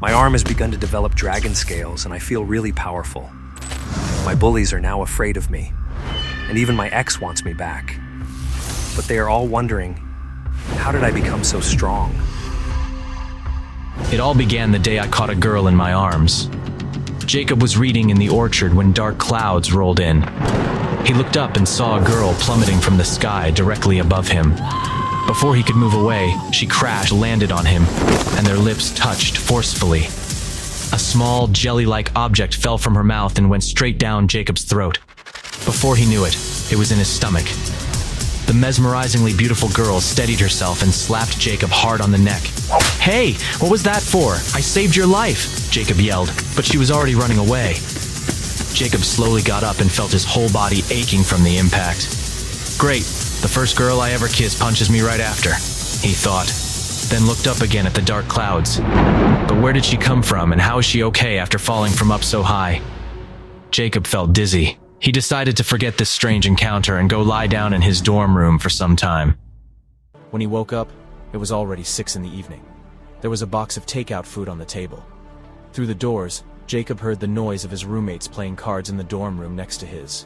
My arm has begun to develop dragon scales, and I feel really powerful. My bullies are now afraid of me, and even my ex wants me back. But they are all wondering, how did I become so strong? It all began the day I caught a girl in my arms. Jacob was reading in the orchard when dark clouds rolled in. He looked up and saw a girl plummeting from the sky directly above him. Before he could move away, she crashed, landed on him, and their lips touched forcefully. A small, jelly-like object fell from her mouth and went straight down Jacob's throat. Before he knew it, it was in his stomach. The mesmerizingly beautiful girl steadied herself and slapped Jacob hard on the neck. "Hey, what was that for? I saved your life," Jacob yelled, but she was already running away. Jacob slowly got up and felt his whole body aching from the impact. Great, the first girl I ever kissed punches me right after, he thought, then looked up again at the dark clouds. But where did she come from, and how is she okay after falling from up so high? Jacob felt dizzy. He decided to forget this strange encounter and go lie down in his dorm room for some time. When he woke up, it was already 6 in the evening. There was a box of takeout food on the table. Through the doors, Jacob heard the noise of his roommates playing cards in the dorm room next to his.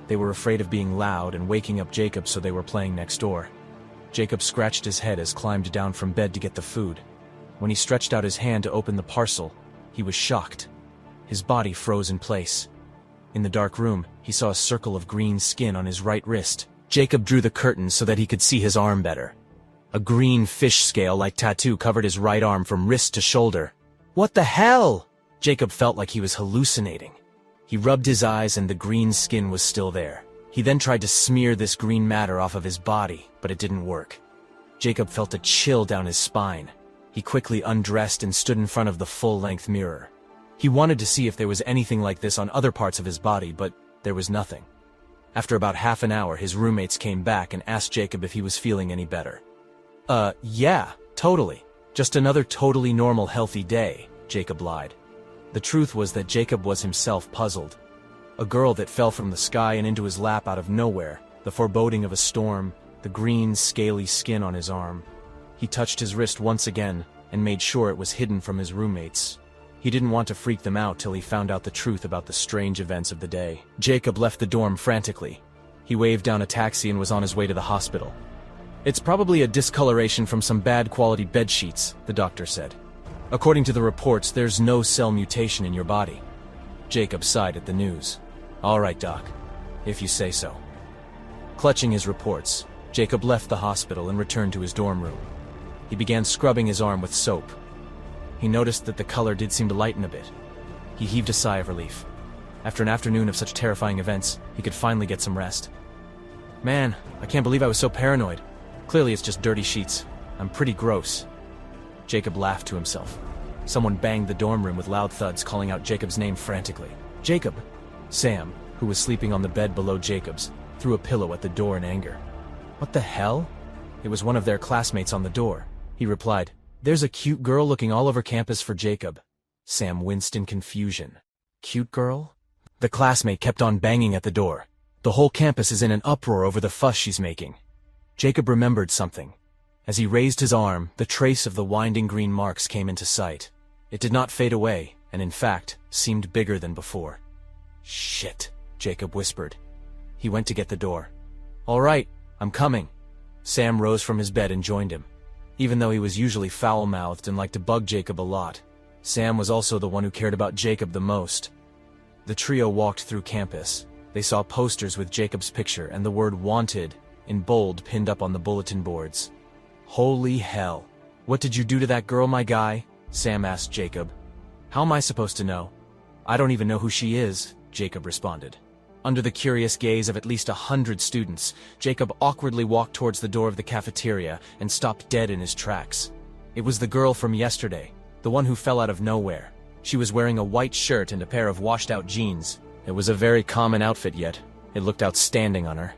They were afraid of being loud and waking up Jacob, so they were playing next door. Jacob scratched his head as climbed down from bed to get the food. When he stretched out his hand to open the parcel, he was shocked. His body froze in place. In the dark room, he saw a circle of green skin on his right wrist. Jacob drew the curtains so that he could see his arm better. A green fish scale-like tattoo covered his right arm from wrist to shoulder. What the hell? Jacob felt like he was hallucinating. He rubbed his eyes and the green skin was still there. He then tried to smear this green matter off of his body, but it didn't work. Jacob felt a chill down his spine. He quickly undressed and stood in front of the full-length mirror. He wanted to see if there was anything like this on other parts of his body, but there was nothing. After about half an hour, his roommates came back and asked Jacob if he was feeling any better. Yeah, totally. Just another totally normal, healthy day, Jacob lied. The truth was that Jacob was himself puzzled. A girl that fell from the sky and into his lap out of nowhere, the foreboding of a storm, the green, scaly skin on his arm. He touched his wrist once again and made sure it was hidden from his roommates. He didn't want to freak them out till he found out the truth about the strange events of the day. Jacob left the dorm frantically. He waved down a taxi and was on his way to the hospital. It's probably a discoloration from some bad quality bed sheets, the doctor said. According to the reports, there's no cell mutation in your body. Jacob sighed at the news. All right, doc, if you say so. Clutching his reports, Jacob left the hospital and returned to his dorm room. He began scrubbing his arm with soap. He noticed that the color did seem to lighten a bit. He heaved a sigh of relief. After an afternoon of such terrifying events, he could finally get some rest. Man, I can't believe I was so paranoid. Clearly it's just dirty sheets. I'm pretty gross. Jacob laughed to himself. Someone banged the dorm room with loud thuds, calling out Jacob's name frantically. Jacob! Sam, who was sleeping on the bed below Jacob's, threw a pillow at the door in anger. What the hell? It was one of their classmates on the door. He replied, "There's a cute girl looking all over campus for Jacob." Sam winced in confusion. Cute girl? The classmate kept on banging at the door. The whole campus is in an uproar over the fuss she's making. Jacob remembered something. As he raised his arm, the trace of the winding green marks came into sight. It did not fade away, and in fact, seemed bigger than before. Shit, Jacob whispered. He went to get the door. All right, I'm coming. Sam rose from his bed and joined him. Even though he was usually foul-mouthed and liked to bug Jacob a lot, Sam was also the one who cared about Jacob the most. The trio walked through campus. They saw posters with Jacob's picture and the word "Wanted" in bold pinned up on the bulletin boards. Holy hell. What did you do to that girl, my guy? Sam asked Jacob. How am I supposed to know? I don't even know who she is, Jacob responded. Under the curious gaze of at least 100 students, Jacob awkwardly walked towards the door of the cafeteria and stopped dead in his tracks. It was the girl from yesterday, the one who fell out of nowhere. She was wearing a white shirt and a pair of washed-out jeans. It was a very common outfit, yet it looked outstanding on her.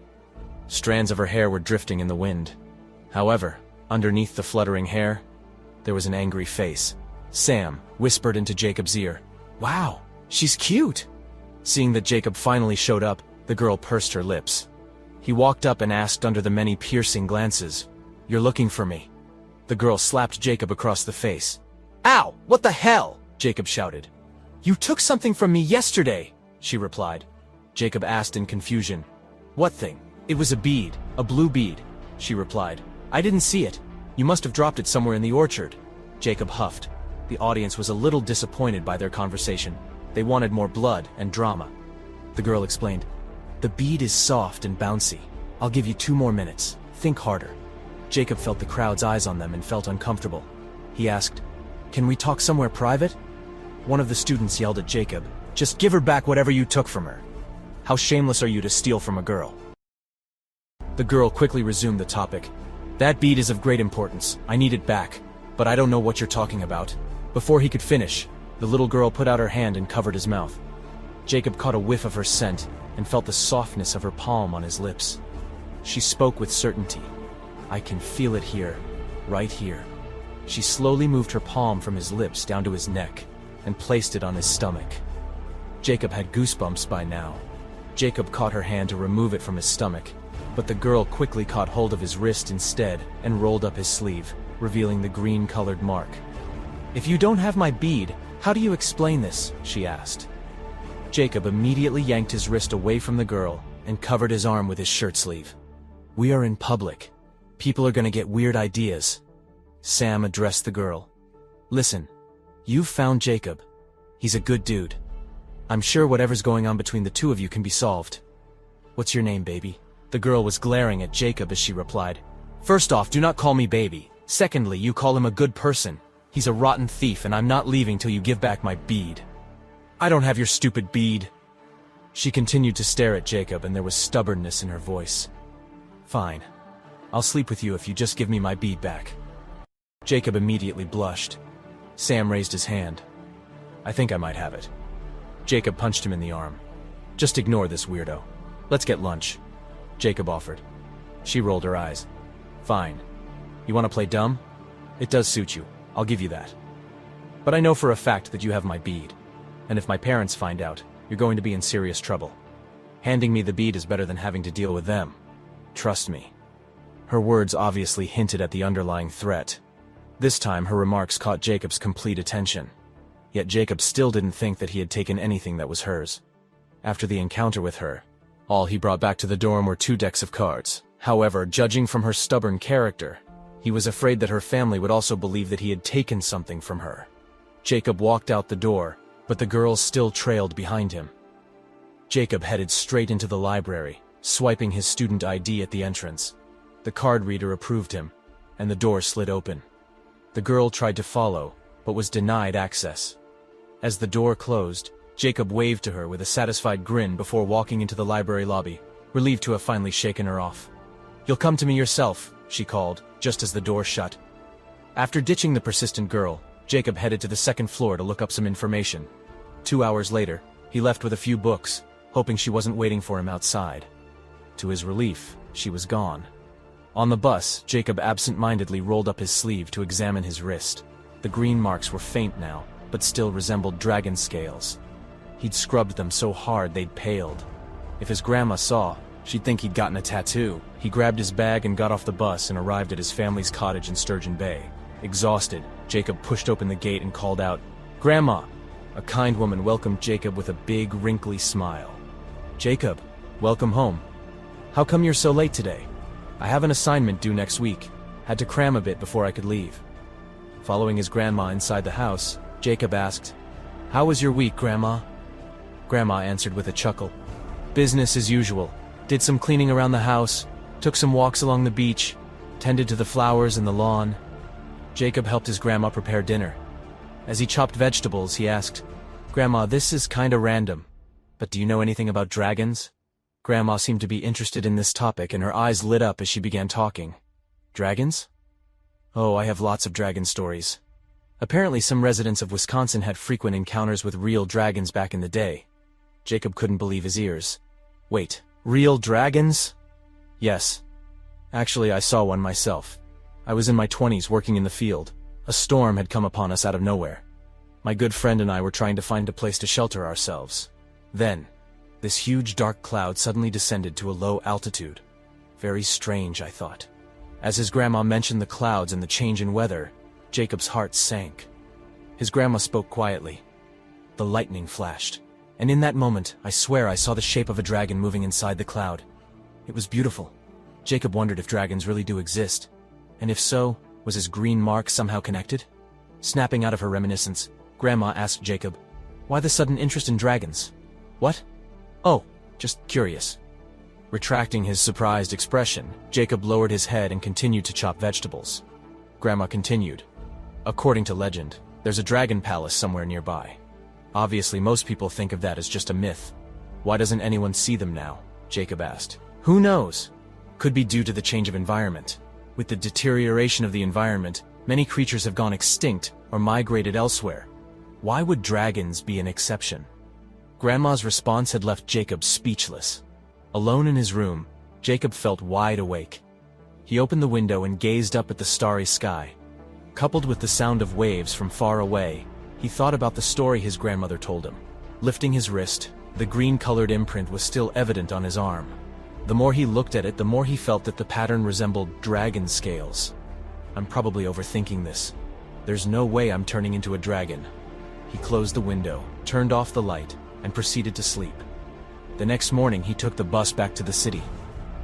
Strands of her hair were drifting in the wind. However, underneath the fluttering hair, there was an angry face. Sam whispered into Jacob's ear, "Wow, she's cute!" Seeing that Jacob finally showed up, the girl pursed her lips. He walked up and asked under the many piercing glances, "You're looking for me?" The girl slapped Jacob across the face. "Ow! What the hell?" Jacob shouted. "You took something from me yesterday," she replied. Jacob asked in confusion. "What thing?" "It was a bead, a blue bead," she replied. "I didn't see it. You must have dropped it somewhere in the orchard." Jacob huffed. The audience was a little disappointed by their conversation. They wanted more blood and drama. The girl explained, "The bead is soft and bouncy. I'll give you 2 more minutes. Think harder." Jacob felt the crowd's eyes on them and felt uncomfortable. He asked, "Can we talk somewhere private?" One of the students yelled at Jacob, "Just give her back whatever you took from her. How shameless are you to steal from a girl?" The girl quickly resumed the topic. "That bead is of great importance. I need it back. But I don't know what you're talking about." Before he could finish, the little girl put out her hand and covered his mouth. Jacob caught a whiff of her scent and felt the softness of her palm on his lips. She spoke with certainty. "I can feel it here, right here." She slowly moved her palm from his lips down to his neck and placed it on his stomach. Jacob had goosebumps by now. Jacob caught her hand to remove it from his stomach, but the girl quickly caught hold of his wrist instead and rolled up his sleeve, revealing the green-colored mark. "If you don't have my bead, how do you explain this?" she asked. Jacob immediately yanked his wrist away from the girl and covered his arm with his shirt sleeve. "We are in public. People are gonna get weird ideas." Sam addressed the girl. "Listen, you've found Jacob. He's a good dude. I'm sure whatever's going on between the two of you can be solved. What's your name, baby?" The girl was glaring at Jacob as she replied, "First off, do not call me baby. Secondly, you call him a good person. He's a rotten thief, and I'm not leaving till you give back my bead." "I don't have your stupid bead." She continued to stare at Jacob, and there was stubbornness in her voice. "Fine. I'll sleep with you if you just give me my bead back." Jacob immediately blushed. Sam raised his hand. "I think I might have it." Jacob punched him in the arm. "Just ignore this weirdo. Let's get lunch," Jacob offered. She rolled her eyes. "Fine. You want to play dumb? It does suit you. I'll give you that. But I know for a fact that you have my bead, and if my parents find out, you're going to be in serious trouble. Handing me the bead is better than having to deal with them. Trust me." Her words obviously hinted at the underlying threat. This time her remarks caught Jacob's complete attention. Yet Jacob still didn't think that he had taken anything that was hers. After the encounter with her, all he brought back to the dorm were 2 decks of cards. However, judging from her stubborn character, he was afraid that her family would also believe that he had taken something from her. Jacob walked out the door, but the girls still trailed behind him. Jacob headed straight into the library, swiping his student ID at the entrance. The card reader approved him, and the door slid open. The girl tried to follow, but was denied access. As the door closed, Jacob waved to her with a satisfied grin before walking into the library lobby, relieved to have finally shaken her off. "You'll come to me yourself," she called, just as the door shut. After ditching the persistent girl, Jacob headed to the 2nd floor to look up some information. 2 hours later, he left with a few books, hoping she wasn't waiting for him outside. To his relief, she was gone. On the bus, Jacob absent-mindedly rolled up his sleeve to examine his wrist. The green marks were faint now, but still resembled dragon scales. He'd scrubbed them so hard they'd paled. If his grandma saw, she'd think he'd gotten a tattoo. He grabbed his bag and got off the bus and arrived at his family's cottage in Sturgeon Bay. Exhausted, Jacob pushed open the gate and called out, "Grandma!" A kind woman welcomed Jacob with a big, wrinkly smile. "Jacob, welcome home. How come you're so late today?" "I have an assignment due next week. Had to cram a bit before I could leave." Following his grandma inside the house, Jacob asked, "How was your week, Grandma?" Grandma answered with a chuckle. "Business as usual. Did some cleaning around the house, took some walks along the beach, tended to the flowers and the lawn." Jacob helped his grandma prepare dinner. As he chopped vegetables, he asked, "Grandma, this is kinda random, but do you know anything about dragons?" Grandma seemed to be interested in this topic, and her eyes lit up as she began talking. "Dragons? Oh, I have lots of dragon stories. Apparently some residents of Wisconsin had frequent encounters with real dragons back in the day." Jacob couldn't believe his ears. "Wait, real dragons?" "Yes. Actually, I saw one myself. I was in my 20s working in the field. A storm had come upon us out of nowhere. My good friend and I were trying to find a place to shelter ourselves. Then, this huge dark cloud suddenly descended to a low altitude. Very strange, I thought. As his grandma mentioned the clouds and the change in weather, Jacob's heart sank. His grandma spoke quietly. The lightning flashed, and in that moment, I swear I saw the shape of a dragon moving inside the cloud. It was beautiful. Jacob wondered if dragons really do exist, and if so, was his green mark somehow connected? Snapping out of her reminiscence, Grandma asked Jacob, "Why the sudden interest in dragons?" "What?" "Oh, just curious." Retracting his surprised expression, Jacob lowered his head and continued to chop vegetables. Grandma continued, "According to legend, there's a dragon palace somewhere nearby. Obviously, most people think of that as just a myth. Why doesn't anyone see them now?" Jacob asked. "Who knows? Could be due to the change of environment. With the deterioration of the environment, many creatures have gone extinct or migrated elsewhere. Why would dragons be an exception?" Grandma's response had left Jacob speechless. Alone in his room, Jacob felt wide awake. He opened the window and gazed up at the starry sky. Coupled with the sound of waves from far away, he thought about the story his grandmother told him. Lifting his wrist, the green-colored imprint was still evident on his arm. The more he looked at it, the more he felt that the pattern resembled dragon scales. "I'm probably overthinking this. There's no way I'm turning into a dragon." He closed the window, turned off the light, and proceeded to sleep. The next morning, he took the bus back to the city.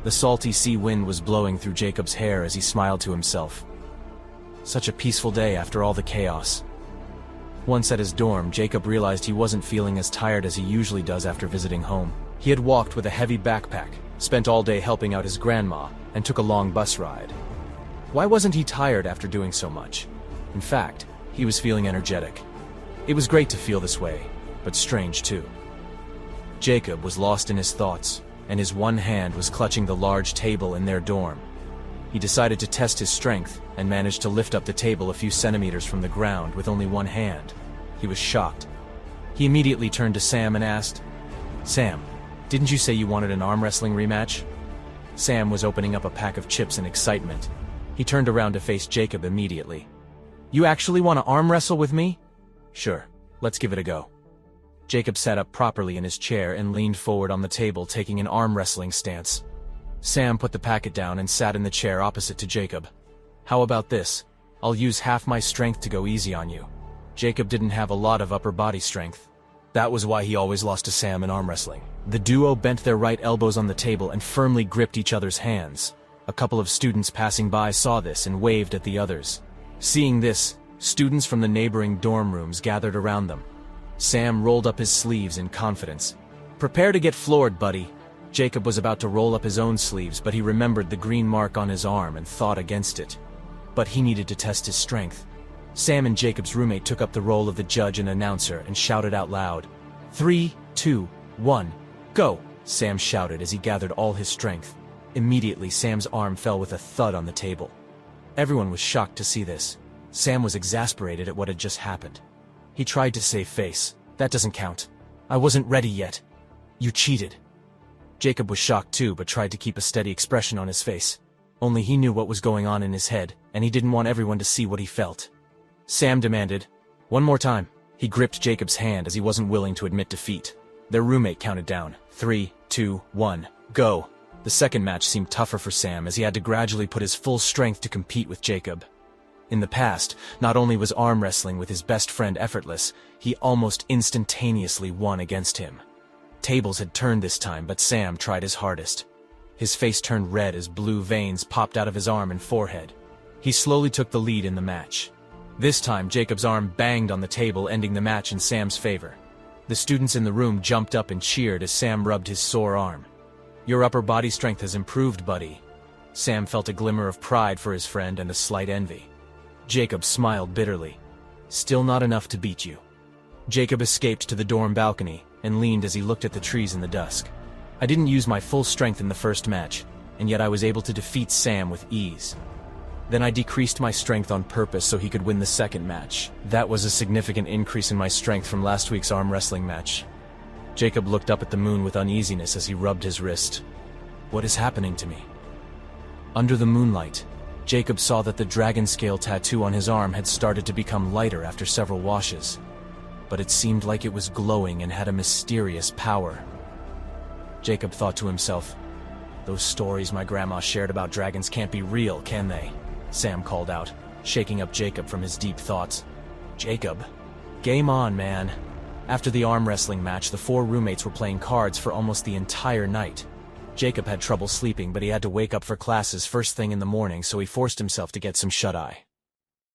The salty sea wind was blowing through Jacob's hair as he smiled to himself. Such a peaceful day after all the chaos. Once at his dorm, Jacob realized he wasn't feeling as tired as he usually does after visiting home. He had walked with a heavy backpack, spent all day helping out his grandma, and took a long bus ride. Why wasn't he tired after doing so much? In fact, he was feeling energetic. It was great to feel this way, but strange too. Jacob was lost in his thoughts, and his one hand was clutching the large table in their dorm. He decided to test his strength and managed to lift up the table a few centimeters from the ground with only one hand. He was shocked. He immediately turned to Sam and asked, "Sam, didn't you say you wanted an arm wrestling rematch?" Sam was opening up a pack of chips in excitement. He turned around to face Jacob immediately. "You actually want to arm wrestle with me?" "Sure, let's give it a go." Jacob sat up properly in his chair and leaned forward on the table, taking an arm wrestling stance. Sam put the packet down and sat in the chair opposite to Jacob. "How about this? I'll use half my strength to go easy on you." Jacob didn't have a lot of upper body strength. That was why he always lost to Sam in arm wrestling. The duo bent their right elbows on the table and firmly gripped each other's hands. A couple of students passing by saw this and waved at the others. Seeing this, students from the neighboring dorm rooms gathered around them. Sam rolled up his sleeves in confidence. "Prepare to get floored, buddy." Jacob was about to roll up his own sleeves, but he remembered the green mark on his arm and thought against it. But he needed to test his strength. Sam and Jacob's roommate took up the role of the judge and announcer and shouted out loud, "3, 2, 1, go!" Sam shouted as he gathered all his strength. Immediately, Sam's arm fell with a thud on the table. Everyone was shocked to see this. Sam was exasperated at what had just happened. He tried to save face. "That doesn't count. I wasn't ready yet. You cheated." Jacob was shocked too, but tried to keep a steady expression on his face. Only he knew what was going on in his head, and he didn't want everyone to see what he felt. Sam demanded, "One more time." He gripped Jacob's hand as he wasn't willing to admit defeat. Their roommate counted down. 3, 2, 1, go. The second match seemed tougher for Sam as he had to gradually put his full strength to compete with Jacob. In the past, not only was arm wrestling with his best friend effortless, he almost instantaneously won against him. Tables had turned this time, but Sam tried his hardest. His face turned red as blue veins popped out of his arm and forehead. He slowly took the lead in the match. This time, Jacob's arm banged on the table, ending the match in Sam's favor. The students in the room jumped up and cheered as Sam rubbed his sore arm. "Your upper body strength has improved, buddy." Sam felt a glimmer of pride for his friend and a slight envy. Jacob smiled bitterly. "Still not enough to beat you." Jacob escaped to the dorm balcony and leaned as he looked at the trees in the dusk. "I didn't use my full strength in the first match, and yet I was able to defeat Sam with ease. Then I decreased my strength on purpose so he could win the second match. That was a significant increase in my strength from last week's arm wrestling match." Jacob looked up at the moon with uneasiness as he rubbed his wrist. "What is happening to me?" Under the moonlight, Jacob saw that the dragon scale tattoo on his arm had started to become lighter after several washes, but it seemed like it was glowing and had a mysterious power. Jacob thought to himself, "Those stories my grandma shared about dragons can't be real, can they?" Sam called out, shaking up Jacob from his deep thoughts. "Jacob, Game on, man. After the arm wrestling match, the four roommates were playing cards for almost the entire night. Jacob had trouble sleeping, but he had to wake up for classes first thing in the morning, so he forced himself to get some shut-eye.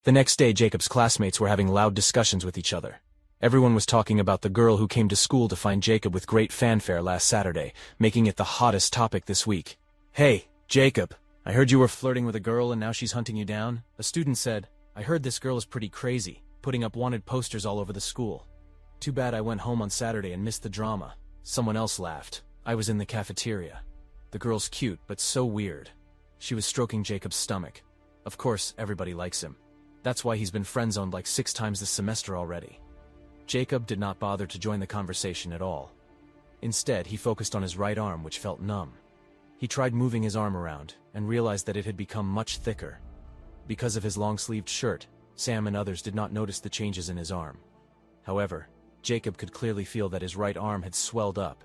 The next day, Jacob's classmates were having loud discussions with each other. Everyone was talking about the girl who came to school to find Jacob with great fanfare last Saturday, making it the hottest topic this week. "Hey, Jacob, I heard you were flirting with a girl and now she's hunting you down." A student said, "I heard this girl is pretty crazy, putting up wanted posters all over the school. Too bad I went home on Saturday and missed the drama." Someone else laughed. "I was in the cafeteria. The girl's cute, but so weird." She was stroking Jacob's stomach. Of course, everybody likes him. That's why he's been friend-zoned like 6 times this semester already. Jacob did not bother to join the conversation at all. Instead, he focused on his right arm, which felt numb. He tried moving his arm around, and realized that it had become much thicker. Because of his long-sleeved shirt, Sam and others did not notice the changes in his arm. However, Jacob could clearly feel that his right arm had swelled up.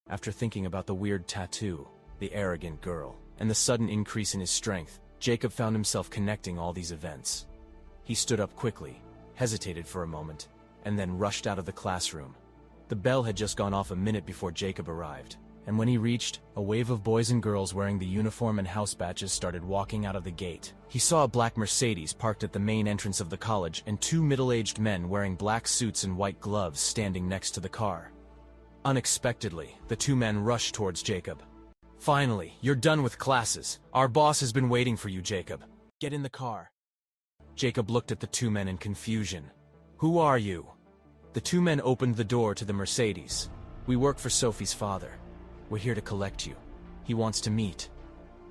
After thinking about the weird tattoo, the arrogant girl, and the sudden increase in his strength, Jacob found himself connecting all these events. He stood up quickly, hesitated for a moment, and then rushed out of the classroom. The bell had just gone off a minute before Jacob arrived, and when he reached, a wave of boys and girls wearing the uniform and house badges started walking out of the gate. He saw a black Mercedes parked at the main entrance of the college and 2 middle-aged men wearing black suits and white gloves standing next to the car. Unexpectedly, the 2 men rushed towards Jacob. "Finally, you're done with classes. Our boss has been waiting for you, Jacob. Get in the car." Jacob looked at the 2 men in confusion. "Who are you?" The 2 men opened the door to the Mercedes. "We work for Sophie's father. We're here to collect you. He wants to meet."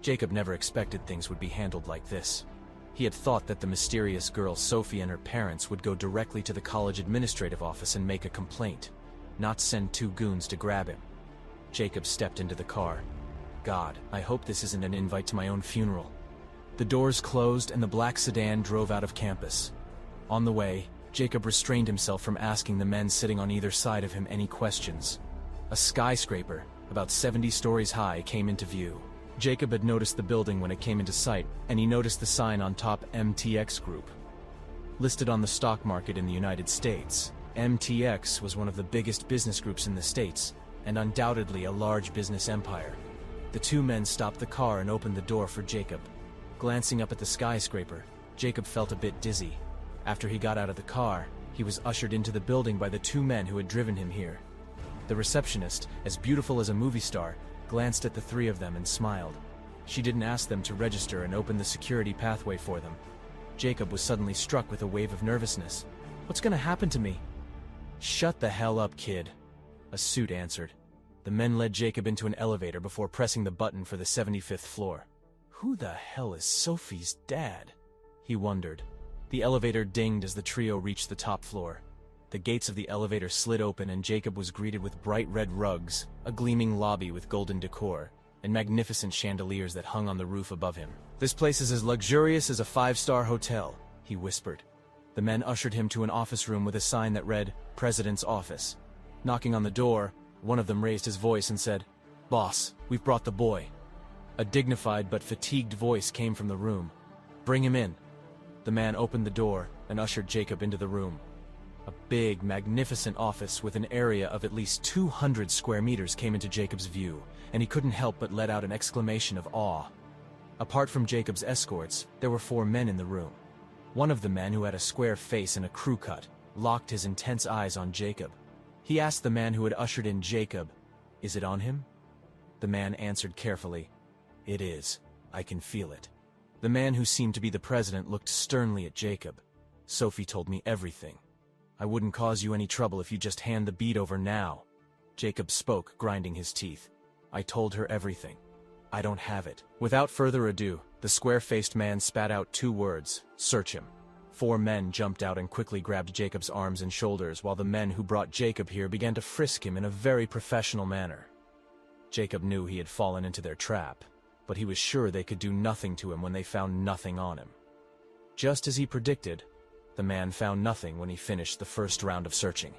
Jacob never expected things would be handled like this. He had thought that the mysterious girl Sophie and her parents would go directly to the college administrative office and make a complaint, not send 2 goons to grab him. Jacob stepped into the car. God, I hope this isn't an invite to my own funeral. The doors closed and the black sedan drove out of campus. On the way, Jacob restrained himself from asking the men sitting on either side of him any questions. A skyscraper, about 70 stories high, came into view. Jacob had noticed the building when it came into sight, and he noticed the sign on top, MTX Group. Listed on the stock market in the United States, MTX was one of the biggest business groups in the States, and undoubtedly a large business empire. The 2 men stopped the car and opened the door for Jacob. Glancing up at the skyscraper, Jacob felt a bit dizzy. After he got out of the car, he was ushered into the building by the 2 men who had driven him here. The receptionist, as beautiful as a movie star, glanced at the 3 of them and smiled. She didn't ask them to register and open the security pathway for them. Jacob was suddenly struck with a wave of nervousness. "What's gonna happen to me?" "Shut the hell up, kid," a suit answered. The men led Jacob into an elevator before pressing the button for the 75th floor. Who the hell is Sophie's dad? He wondered. The elevator dinged as the trio reached the top floor. The gates of the elevator slid open and Jacob was greeted with bright red rugs, a gleaming lobby with golden decor, and magnificent chandeliers that hung on the roof above him. "This place is as luxurious as a 5-star hotel," he whispered. The men ushered him to an office room with a sign that read, "President's Office." Knocking on the door, one of them raised his voice and said, "Boss, we've brought the boy." A dignified but fatigued voice came from the room. "Bring him in." The man opened the door and ushered Jacob into the room. A big, magnificent office with an area of at least 200 square meters came into Jacob's view, and he couldn't help but let out an exclamation of awe. Apart from Jacob's escorts, there were 4 men in the room. One of the men, who had a square face and a crew cut, locked his intense eyes on Jacob. He asked the man who had ushered in Jacob, "Is it on him?" The man answered carefully, "It is. I can feel it." The man, who seemed to be the president, looked sternly at Jacob. "Sophie told me everything. I wouldn't cause you any trouble if you just hand the bead over now." Jacob spoke, grinding his teeth. "I told her everything. I don't have it." Without further ado, the square-faced man spat out 2 words, "Search him." 4 men jumped out and quickly grabbed Jacob's arms and shoulders, while the men who brought Jacob here began to frisk him in a very professional manner. Jacob knew he had fallen into their trap, but he was sure they could do nothing to him when they found nothing on him. Just as he predicted, the man found nothing when he finished the first round of searching.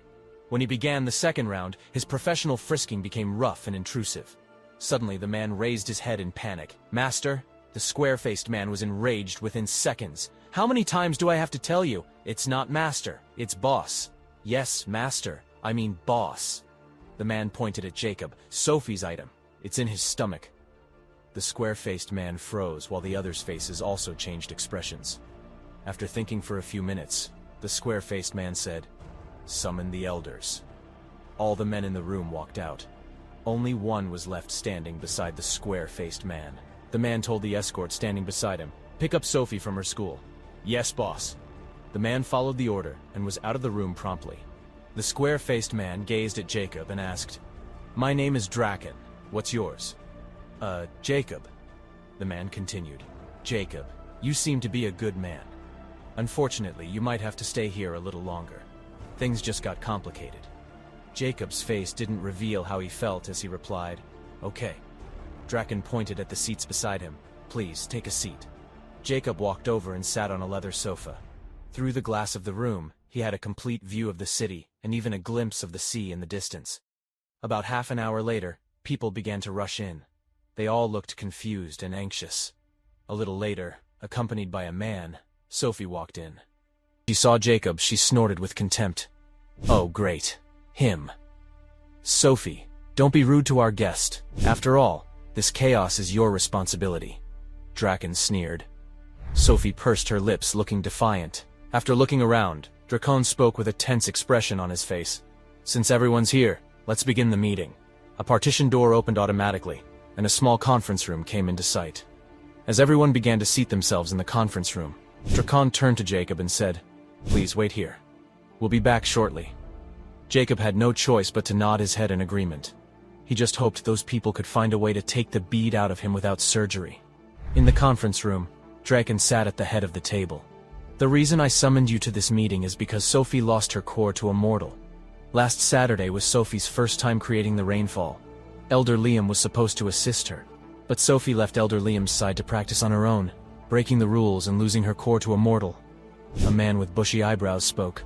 When he began the second round, his professional frisking became rough and intrusive. Suddenly, the man raised his head in panic. "Master?" The square-faced man was enraged within seconds. How many times do I have to tell you? It's not master, it's boss. Yes, master, I mean boss. The man pointed at Jacob. Sophie's item. It's in his stomach. The square-faced man froze while the others' faces also changed expressions. After thinking for a few minutes, the square-faced man said, "Summon the elders." All the men in the room walked out. Only one was left standing beside the square-faced man. The man told the escort standing beside him, "Pick up Sophie from her school." "Yes, boss." The man followed the order and was out of the room promptly. The square-faced man gazed at Jacob and asked, "My name is Draken. What's yours?" Jacob." The man continued, "Jacob, you seem to be a good man. Unfortunately, you might have to stay here a little longer. Things just got complicated." Jacob's face didn't reveal how he felt as he replied, "Okay." Draken pointed at the seats beside him. "Please, take a seat." Jacob walked over and sat on a leather sofa. Through the glass of the room, he had a complete view of the city and even a glimpse of the sea in the distance. About half an hour later, people began to rush in. They all looked confused and anxious. A little later, accompanied by a man, Sophie walked in. She saw Jacob. She snorted with contempt. "Oh, great. Him." "Sophie, don't be rude to our guest. After all, this chaos is your responsibility." Draken sneered. Sophie pursed her lips, looking defiant. After looking around, Draken spoke with a tense expression on his face. "Since everyone's here, let's begin the meeting." A partition door opened automatically, and a small conference room came into sight. As everyone began to seat themselves in the conference room, Draken turned to Jacob and said, "Please wait here. We'll be back shortly." Jacob had no choice but to nod his head in agreement. He just hoped those people could find a way to take the bead out of him without surgery. In the conference room, Draken sat at the head of the table. "The reason I summoned you to this meeting is because Sophie lost her core to a mortal. Last Saturday was Sophie's first time creating the rainfall. Elder Liam was supposed to assist her, but Sophie left Elder Liam's side to practice on her own, breaking the rules and losing her core to a mortal." A man with bushy eyebrows spoke.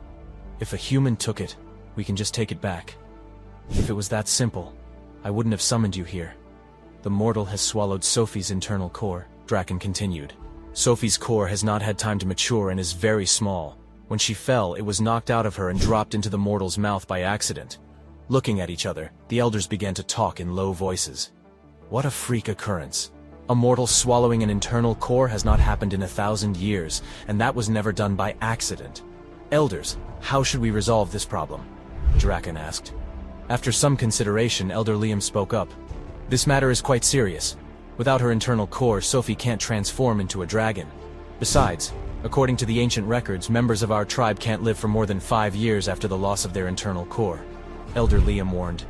"If a human took it, we can just take it back. If it was that simple, I wouldn't have summoned you here." "The mortal has swallowed Sophie's internal core," Draken continued. "Sophie's core has not had time to mature and is very small. When she fell, it was knocked out of her and dropped into the mortal's mouth by accident." Looking at each other, the elders began to talk in low voices. What a freak occurrence. A mortal swallowing an internal core has not happened in 1,000 years, and that was never done by accident. "Elders, how should we resolve this problem?" Draken asked. After some consideration, Elder Liam spoke up. "This matter is quite serious. Without her internal core, Sophie can't transform into a dragon. Besides, according to the ancient records, members of our tribe can't live for more than 5 years after the loss of their internal core." Elder Liam warned,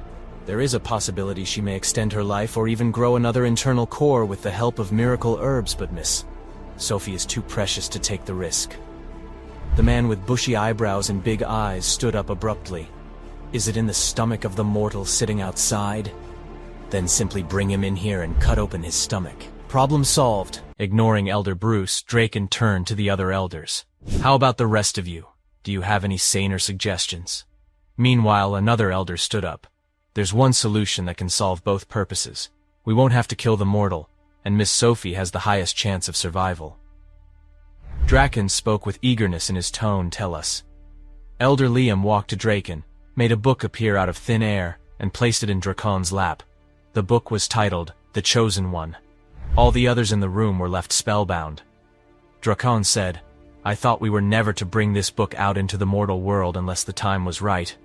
"There is a possibility she may extend her life or even grow another internal core with the help of miracle herbs, but Miss Sophie is too precious to take the risk." The man with bushy eyebrows and big eyes stood up abruptly. "Is it in the stomach of the mortal sitting outside? Then simply bring him in here and cut open his stomach. Problem solved." Ignoring Elder Bruce, Draken turned to the other elders. "How about the rest of you? Do you have any saner suggestions?" Meanwhile, another elder stood up. "There's one solution that can solve both purposes. We won't have to kill the mortal, and Miss Sophie has the highest chance of survival." Draken spoke with eagerness in his tone. "Tell us." Elder Liam walked to Draken, made a book appear out of thin air, and placed it in Draken's lap. The book was titled, The Chosen One. All the others in the room were left spellbound. Draken said, "I thought we were never to bring this book out into the mortal world unless the time was right."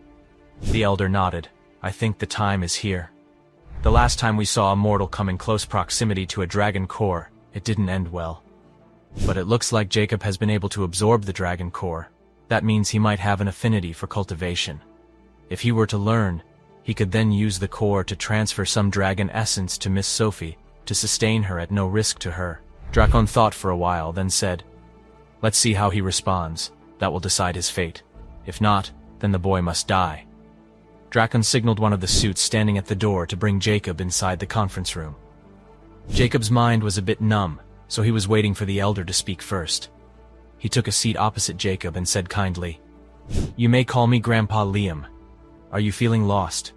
The elder nodded. "I think the time is here. The last time we saw a mortal come in close proximity to a dragon core, it didn't end well. But it looks like Jacob has been able to absorb the dragon core. That means he might have an affinity for cultivation. If he were to learn, he could then use the core to transfer some dragon essence to Miss Sophie to sustain her at no risk to her." Draken thought for a while, then said, "Let's see how he responds. That will decide his fate. If not, then the boy must die." Draken signaled one of the suits standing at the door to bring Jacob inside the conference room. Jacob's mind was a bit numb, so he was waiting for the elder to speak first. He took a seat opposite Jacob and said kindly, "You may call me Grandpa Liam. Are you feeling lost?"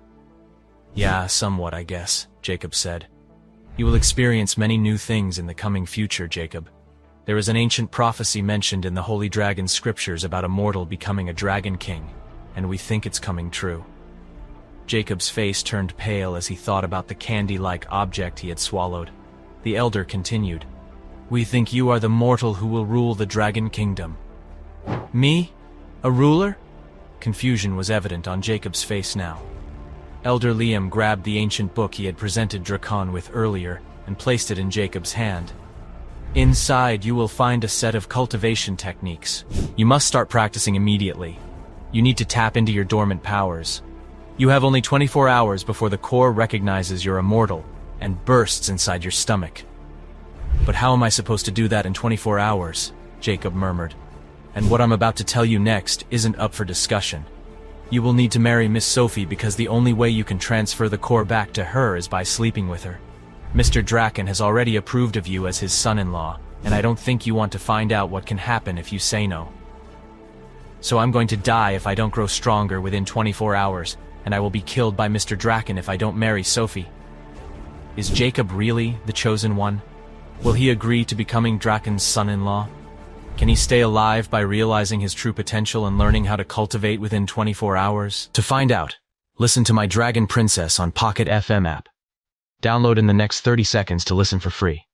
"Yeah, somewhat, I guess," Jacob said. "You will experience many new things in the coming future, Jacob. There is an ancient prophecy mentioned in the Holy Dragon scriptures about a mortal becoming a dragon king, and we think it's coming true. Jacob's face turned pale as he thought about the candy-like object he had swallowed. The elder continued, "We think you are the mortal who will rule the dragon kingdom." "Me? A ruler?" Confusion was evident on Jacob's face now. Elder Liam grabbed the ancient book he had presented Drakon with earlier and placed it in Jacob's hand. "Inside, you will find a set of cultivation techniques. You must start practicing immediately. You need to tap into your dormant powers. You have only 24 hours before the core recognizes you're immortal and bursts inside your stomach." "But how am I supposed to do that in 24 hours?" Jacob murmured. "And what I'm about to tell you next isn't up for discussion. You will need to marry Miss Sophie because the only way you can transfer the core back to her is by sleeping with her. Mr. Draken has already approved of you as his son-in-law, and I don't think you want to find out what can happen if you say no. So I'm going to die if I don't grow stronger within 24 hours, and I will be killed by Mr. Draken if I don't marry Sophie. Is Jacob really the chosen one? Will he agree to becoming Draken's son-in-law? Can he stay alive by realizing his true potential and learning how to cultivate within 24 hours? To find out, listen to My Dragon Princess on Pocket FM app. Download in the next 30 seconds to listen for free.